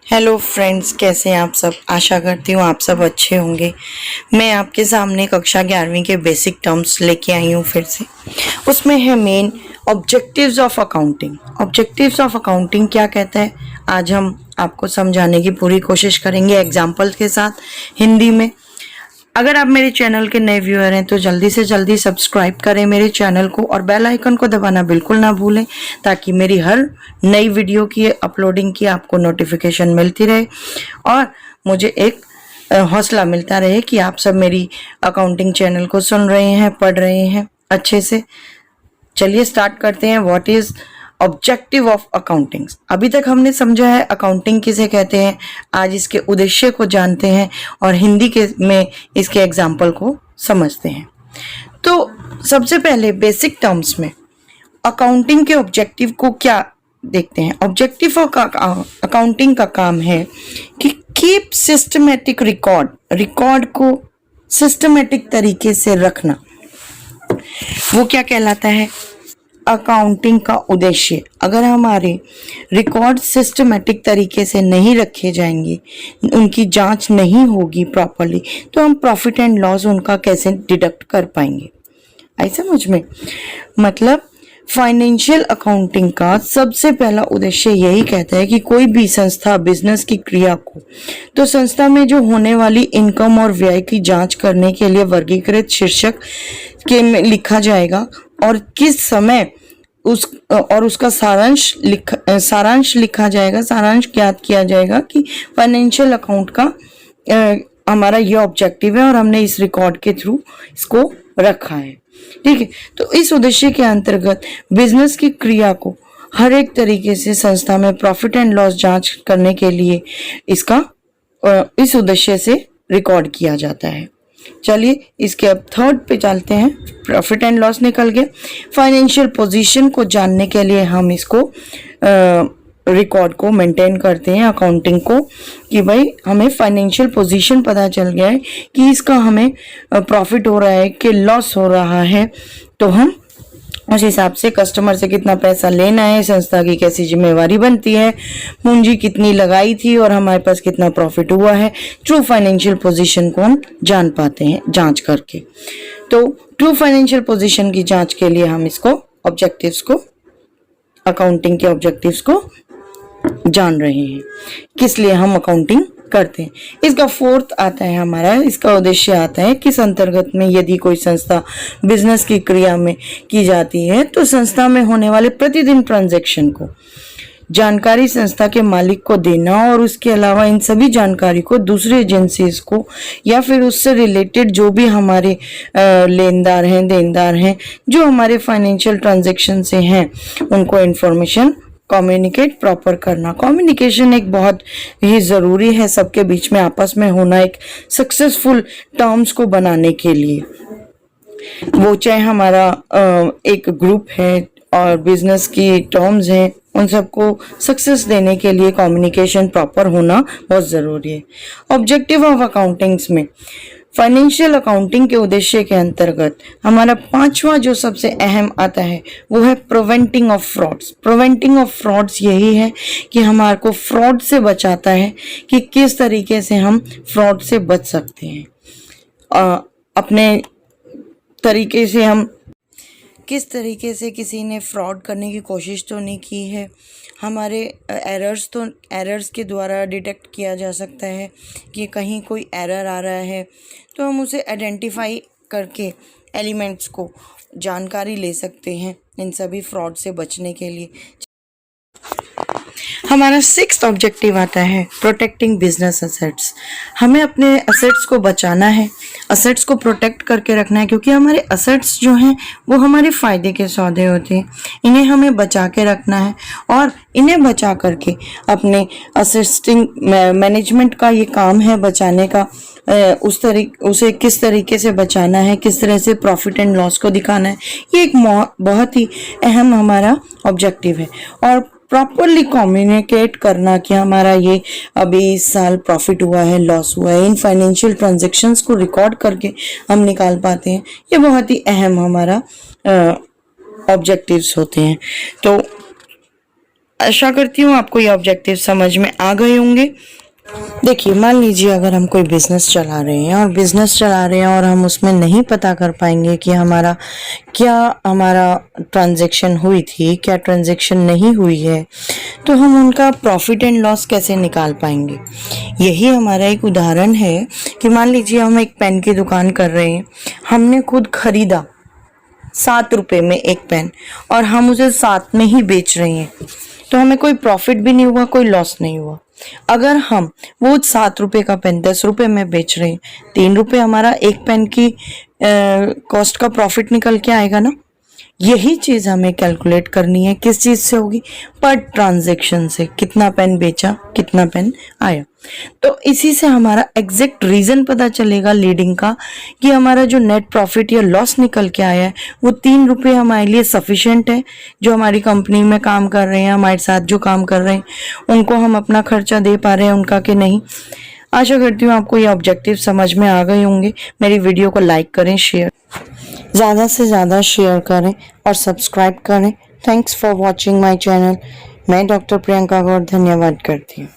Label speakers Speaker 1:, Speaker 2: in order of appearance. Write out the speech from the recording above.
Speaker 1: Hello friends, कैसे हैं आप सब। आशा करती हूँ आप सब अच्छे होंगे। मैं आपके सामने कक्षा 11वीं के बेसिक टर्म्स लेके आई हूँ फिर से। उसमें है main objectives of accounting. Objectives of accounting क्या कहता है, आज हम आपको समझाने की पूरी कोशिश करेंगे एग्जाम्पल के साथ हिंदी में। अगर आप मेरे चैनल के नए व्यूअर हैं तो जल्दी से जल्दी सब्सक्राइब करें मेरे चैनल को और बेल आइकन को दबाना बिल्कुल ना भूलें, ताकि मेरी हर नई वीडियो की अपलोडिंग की आपको नोटिफिकेशन मिलती रहे और मुझे एक हौसला मिलता रहे कि आप सब मेरी अकाउंटिंग चैनल को सुन रहे हैं, पढ़ रहे हैं अच्छे से। चलिए स्टार्ट करते हैं। What is objective of accounting. अभी तक हमने समझा है अकाउंटिंग किसे कहते हैं, आज इसके उद्देश्य को जानते हैं और हिंदी के में इसके एग्जाम्पल को समझते हैं। तो सबसे पहले बेसिक टर्म्स में अकाउंटिंग के ऑब्जेक्टिव को क्या देखते हैं। ऑब्जेक्टिव ऑफ अकाउंटिंग का काम है कि कीप सिस्टमेटिक रिकॉर्ड को सिस्टमेटिक तरीके से रखना। वो क्या कहलाता है, अकाउंटिंग का उद्देश्य। अगर हमारे रिकॉर्ड सिस्टमेटिक तरीके से नहीं रखे जाएंगे, उनकी जांच नहीं होगी प्रॉपरली, तो हम प्रॉफिट एंड लॉस उनका कैसे डिडक्ट कर पाएंगे। आई समझ में। मतलब फाइनेंशियल अकाउंटिंग का सबसे पहला उद्देश्य यही कहता है कि कोई भी संस्था बिजनेस की क्रिया को, तो संस्था में जो होने वाली इनकम और व्यय की जांच करने के लिए वर्गीकृत शीर्षक के में लिखा जाएगा और किस समय उसका सारांश लिखा जाएगा, सारांश ज्ञात किया जाएगा कि फाइनेंशियल अकाउंट का हमारा ये ऑब्जेक्टिव है और हमने इस रिकॉर्ड के थ्रू इसको रखा है। ठीक है, तो इस उद्देश्य के अंतर्गत बिजनेस की क्रिया को हर एक तरीके से संस्था में प्रॉफिट एंड लॉस जांच करने के लिए इसका इस उद्देश्य से रिकॉर्ड किया जाता है। चलिए इसके अब थर्ड पे चलते हैं। प्रॉफिट एंड लॉस निकल गया। फाइनेंशियल पोजीशन को जानने के लिए हम इसको रिकॉर्ड को मेंटेन करते हैं, अकाउंटिंग को, कि भाई हमें फाइनेंशियल पोजीशन पता चल गया है कि इसका हमें प्रॉफिट हो रहा है कि लॉस हो रहा है, तो हम उस हिसाब से कस्टमर से कितना पैसा लेना है, संस्था की कैसी जिम्मेवारी बनती है, पूंजी कितनी लगाई थी और हमारे पास कितना प्रॉफिट हुआ है। ट्रू फाइनेंशियल पोजीशन को हम जान पाते हैं जांच करके। तो ट्रू फाइनेंशियल पोजीशन की जांच के लिए हम इसको ऑब्जेक्टिव्स को, अकाउंटिंग के ऑब्जेक्टिव्स को जान रहे हैं, किस लिए हम अकाउंटिंग करते हैं। इसका फोर्थ आता है हमारा, इसका उद्देश्य आता है किस अंतर्गत में यदि कोई संस्था बिजनेस की क्रिया में की जाती है तो संस्था में होने वाले प्रतिदिन ट्रांजैक्शन को जानकारी संस्था के मालिक को देना और उसके अलावा इन सभी जानकारी को दूसरे एजेंसीज को या फिर उससे रिलेटेड जो भी हमारे लेनदार हैं, देनदार हैं, जो हमारे फाइनेंशियल ट्रांजैक्शन से हैं, उनको इंफॉर्मेशन कम्युनिकेट प्रॉपर करना। कम्युनिकेशन एक बहुत ही ज़रूरी है सबके बीच में आपस में होना, एक सक्सेसफुल टर्म्स को बनाने के लिए। वो चाहे हमारा एक ग्रुप है और बिजनेस की टर्म्स हैं, उन सबको सक्सेस देने के लिए कम्युनिकेशन प्रॉपर होना बहुत ज़रूरी है। ऑब्जेक्टिव ऑफ अकाउंटिंग्स में फाइनेंशियल अकाउंटिंग के उद्देश्य के अंतर्गत हमारा पांचवा जो सबसे अहम आता है वो है preventing of frauds. Preventing of frauds यही है कि हमारे को फ्रॉड से बचाता है कि किस तरीके से हम फ्रॉड से बच सकते हैं। अपने तरीके से हम किस तरीके से किसी ने फ्रॉड करने की कोशिश तो नहीं की है, हमारे एरर्स के द्वारा डिटेक्ट किया जा सकता है कि कहीं कोई एरर आ रहा है, तो हम उसे आइडेंटिफाई करके एलिमेंट्स को जानकारी ले सकते हैं इन सभी फ्रॉड से बचने के लिए। हमारा सिक्स्थ ऑब्जेक्टिव आता है प्रोटेक्टिंग बिजनेस असेट्स। हमें अपने असेट्स को बचाना है, असेट्स को प्रोटेक्ट करके रखना है, क्योंकि हमारे असेट्स जो हैं वो हमारे फ़ायदे के सौदे होते हैं। इन्हें हमें बचा के रखना है और इन्हें बचा करके अपने असिस्टिंग मैनेजमेंट का ये काम है बचाने का। उसे किस तरीके से बचाना है, किस तरह से प्रॉफिट एंड लॉस को दिखाना है, ये एक बहुत ही अहम हमारा ऑब्जेक्टिव है। और प्रॉपरली कम्युनिकेट करना कि हमारा ये अभी इस साल प्रॉफिट हुआ है, लॉस हुआ है, इन फाइनेंशियल ट्रांजैक्शंस को रिकॉर्ड करके हम निकाल पाते हैं। ये बहुत ही अहम हमारा ऑब्जेक्टिव्स होते हैं। तो आशा करती हूँ आपको ये ऑब्जेक्टिव समझ में आ गए होंगे। देखिए, मान लीजिए अगर हम कोई बिजनेस चला रहे हैं और हम उसमें नहीं पता कर पाएंगे कि हमारा ट्रांजैक्शन हुई थी, क्या ट्रांजैक्शन नहीं हुई है, तो हम उनका प्रॉफिट एंड लॉस कैसे निकाल पाएंगे। यही हमारा एक उदाहरण है कि मान लीजिए हम एक पेन की दुकान कर रहे हैं, हमने खुद खरीदा 7 रुपए में एक पेन और हम उसे 7 में ही बेच रहे हैं, तो हमें कोई प्रॉफिट भी नहीं हुआ, कोई लॉस नहीं हुआ। अगर हम वो 7 रुपए का पेन 10 रुपए में बेच रहे हैं, 3 रुपए हमारा एक पेन की कॉस्ट का प्रॉफिट निकल के आएगा ना। यही चीज हमें कैलकुलेट करनी है, किस चीज से होगी, पर ट्रांजैक्शन से, कितना पेन बेचा, कितना पेन आया। तो इसी से हमारा एग्जैक्ट रीजन पता चलेगा लीडिंग का, कि हमारा जो नेट प्रॉफिट या लॉस निकल के आया है वो 3 रुपए हमारे लिए सफिशिएंट है। जो हमारी कंपनी में काम कर रहे हैं, हमारे साथ जो काम कर रहे हैं, उनको हम अपना खर्चा दे पा रहे हैं, उनका कि नहीं। आशा करती हूँ आपको ये ऑब्जेक्टिव समझ में आ गए होंगे। मेरी वीडियो को लाइक करें, ज़्यादा से ज़्यादा शेयर करें और सब्सक्राइब करें। Thanks for watching my channel. मैं डॉक्टर प्रियंका गौड़ धन्यवाद करती हूँ।